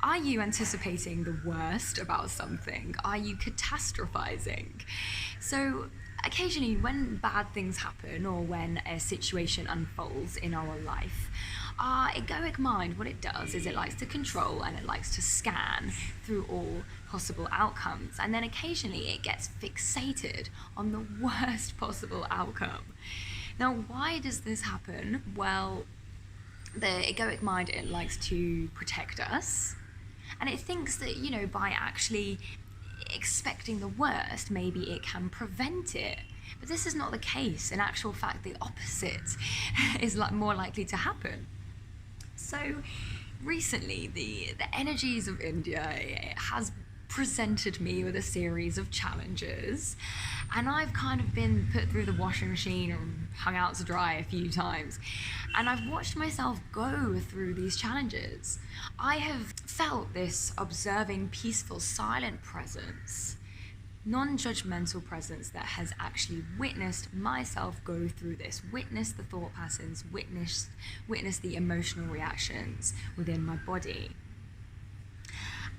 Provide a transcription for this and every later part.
Are you anticipating the worst about something? Are you catastrophizing? So occasionally when bad things happen or when a situation unfolds in our life, our egoic mind, what it does is it likes to control and it likes to scan through all possible outcomes. And then occasionally it gets fixated on the worst possible outcome. Now, why does this happen? Well, the egoic mind, it likes to protect us. And it thinks that, by actually expecting the worst, maybe it can prevent it. But this is not the case. In actual fact, the opposite is more likely to happen. So recently, the energies of India, it has presented me with a series of challenges, and I've kind of been put through the washing machine or hung out to dry a few times, and I've watched myself go through these challenges. I have felt this observing, peaceful, silent presence, non-judgmental presence that has actually witnessed myself go through this, witnessed the thought patterns, witnessed the emotional reactions within my body.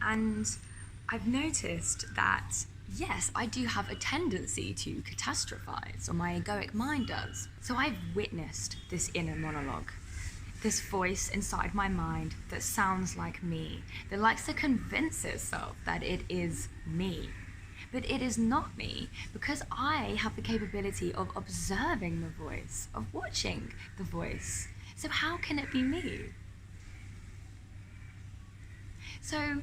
And I've noticed that, yes, I do have a tendency to catastrophize, or my egoic mind does. So I've witnessed this inner monologue, this voice inside my mind that sounds like me, that likes to convince itself that it is me. But it is not me, because I have the capability of observing the voice, of watching the voice. So how can it be me? So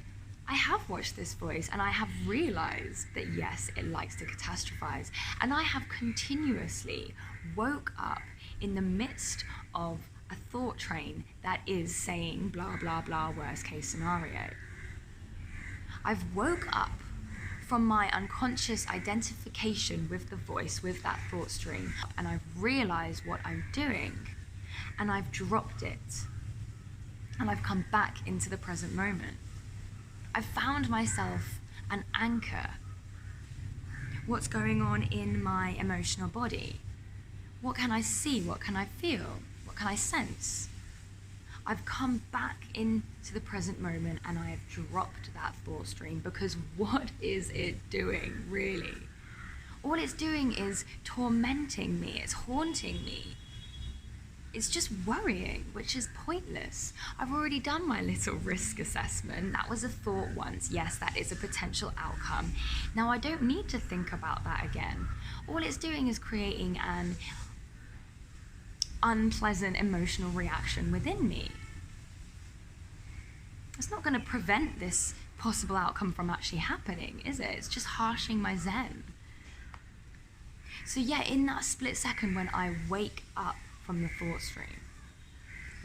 I have watched this voice and I have realized that yes, it likes to catastrophize. And I have continuously woke up in the midst of a thought train that is saying blah, blah, blah, worst case scenario. I've woke up from my unconscious identification with the voice, with that thought stream, and I've realized what I'm doing, and I've dropped it, and I've come back into the present moment. I've found myself an anchor. What's going on in my emotional body? What can I see? What can I feel? What can I sense? I've come back into the present moment and I have dropped that thought stream, because what is it doing, really? All it's doing is tormenting me, it's haunting me. It's just worrying, which is pointless. I've already done my little risk assessment. That was a thought once. Yes, that is a potential outcome. Now I don't need to think about that again. All it's doing is creating an unpleasant emotional reaction within me. It's not going to prevent this possible outcome from actually happening, is it? It's just harshing my zen. So yeah, in that split second when I wake up from the thought stream,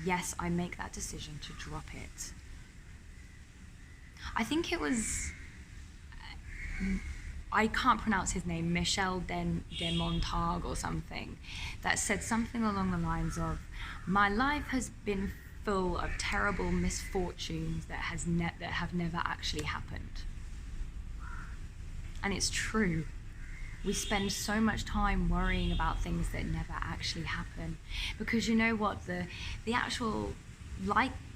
yes, I make that decision to drop it. I think it was, I can't pronounce his name, Michel de Montag or something, that said something along the lines of, my life has been full of terrible misfortunes that have never actually happened. And it's true. We spend so much time worrying about things that never actually happen, because you know what, the actual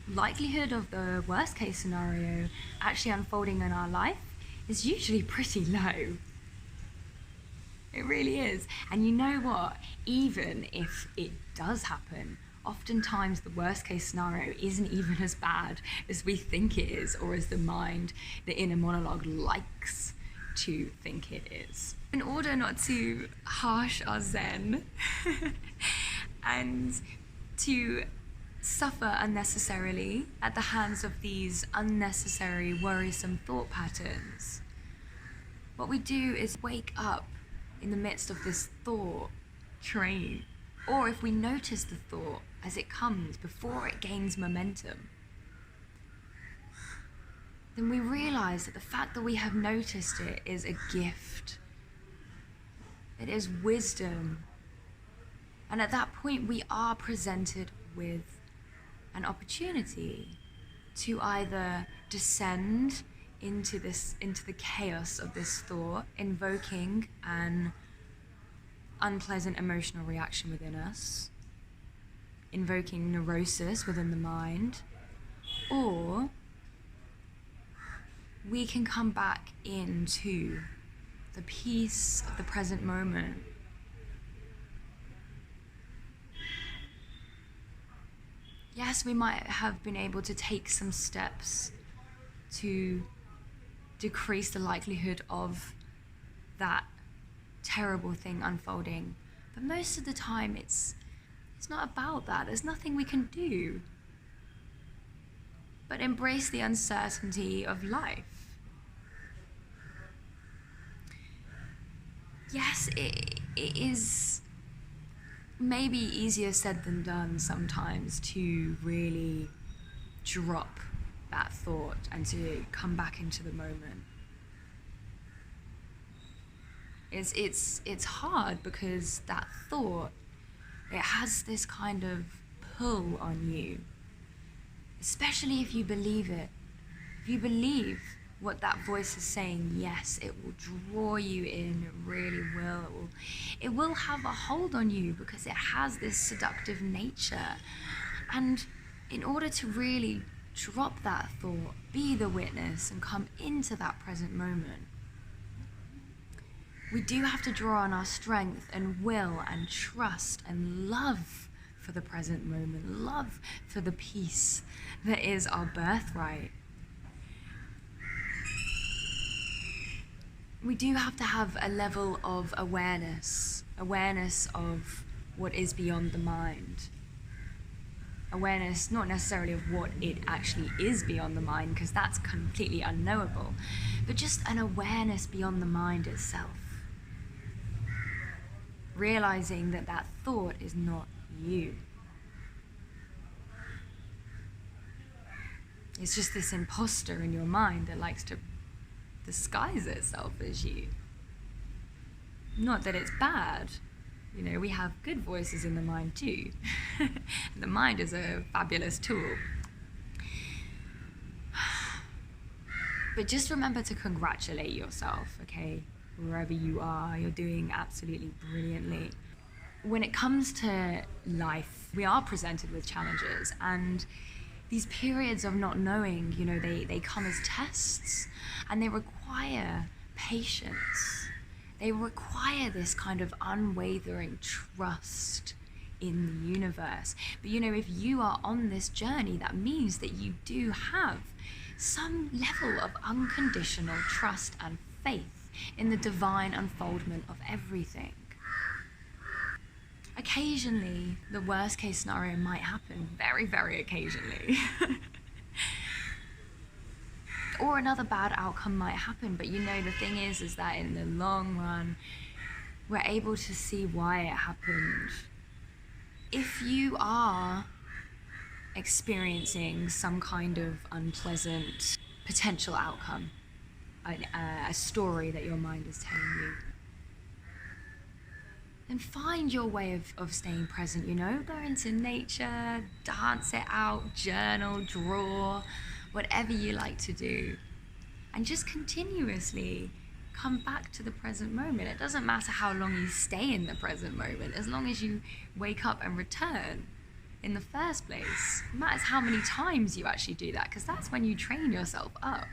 likelihood of the worst case scenario actually unfolding in our life is usually pretty low. It really is. And you know what, even if it does happen, oftentimes the worst case scenario isn't even as bad as we think it is, or as the mind, the inner monologue, likes to think it is. In order not to harsh our zen and to suffer unnecessarily at the hands of these unnecessary, worrisome thought patterns, what we do is wake up in the midst of this thought train, or if we notice the thought as it comes before it gains momentum, then we realize that the fact that we have noticed it is a gift. It is wisdom. And at that point, we are presented with an opportunity to either descend into the chaos of this thought, invoking an unpleasant emotional reaction within us, invoking neurosis within the mind, or we can come back into the peace of the present moment. Yes, we might have been able to take some steps to decrease the likelihood of that terrible thing unfolding, but most of the time it's not about that. There's nothing we can do but embrace the uncertainty of life. Yes, it is maybe easier said than done sometimes to really drop that thought and to come back into the moment. It's hard because that thought, it has this kind of pull on you, especially if you believe it. If you believe what that voice is saying, yes, it will draw you in, it really will. It will have a hold on you because it has this seductive nature. And in order to really drop that thought, be the witness and come into that present moment, we do have to draw on our strength and will and trust and love for the present moment, love for the peace that is our birthright. We do have to have a level of awareness of what is beyond the mind. Awareness, not necessarily of what it actually is beyond the mind, because that's completely unknowable, but just an awareness beyond the mind itself. Realizing that that thought is not you. It's just this imposter in your mind that likes to disguise itself as you. Not that it's bad. You know, we have good voices in the mind too. The mind is a fabulous tool. But just remember to congratulate yourself, okay? Wherever you are, you're doing absolutely brilliantly. When it comes to life, we are presented with challenges, and these periods of not knowing, you know, they come as tests, and they require patience. They require this kind of unwavering trust in the universe. But you know, if you are on this journey, that means that you do have some level of unconditional trust and faith in the divine unfoldment of everything. Occasionally, the worst case scenario might happen, very, very occasionally. Or another bad outcome might happen, but you know, the thing is that in the long run, we're able to see why it happened. If you are experiencing some kind of unpleasant potential outcome, a story that your mind is telling you, then find your way of staying present, you know? Go into nature, dance it out, journal, draw, whatever you like to do. And just continuously come back to the present moment. It doesn't matter how long you stay in the present moment, as long as you wake up and return in the first place. It matters how many times you actually do that, because that's when you train yourself up.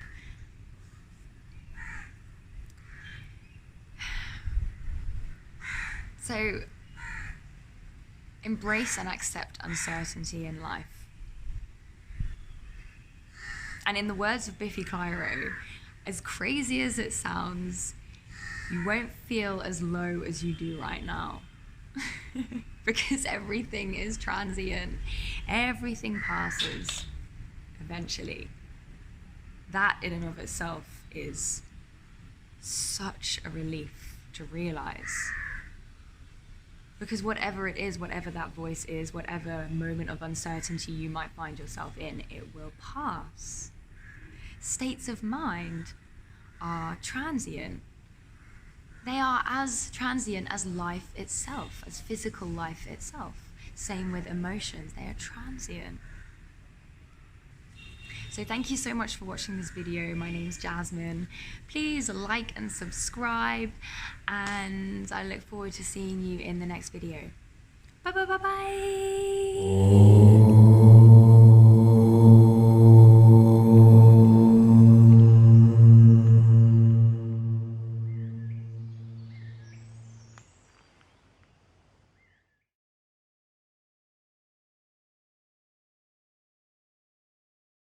So, embrace and accept uncertainty in life. And in the words of Biffy Clyro, as crazy as it sounds, you won't feel as low as you do right now. Because everything is transient. Everything passes eventually. That in and of itself is such a relief to realize. Because whatever it is, whatever that voice is, whatever moment of uncertainty you might find yourself in, it will pass. States of mind are transient. They are as transient as life itself, as physical life itself. Same with emotions, they are transient. So thank you so much for watching this video. My name's Jasmine. Please like and subscribe, and I look forward to seeing you in the next video. Bye bye bye bye!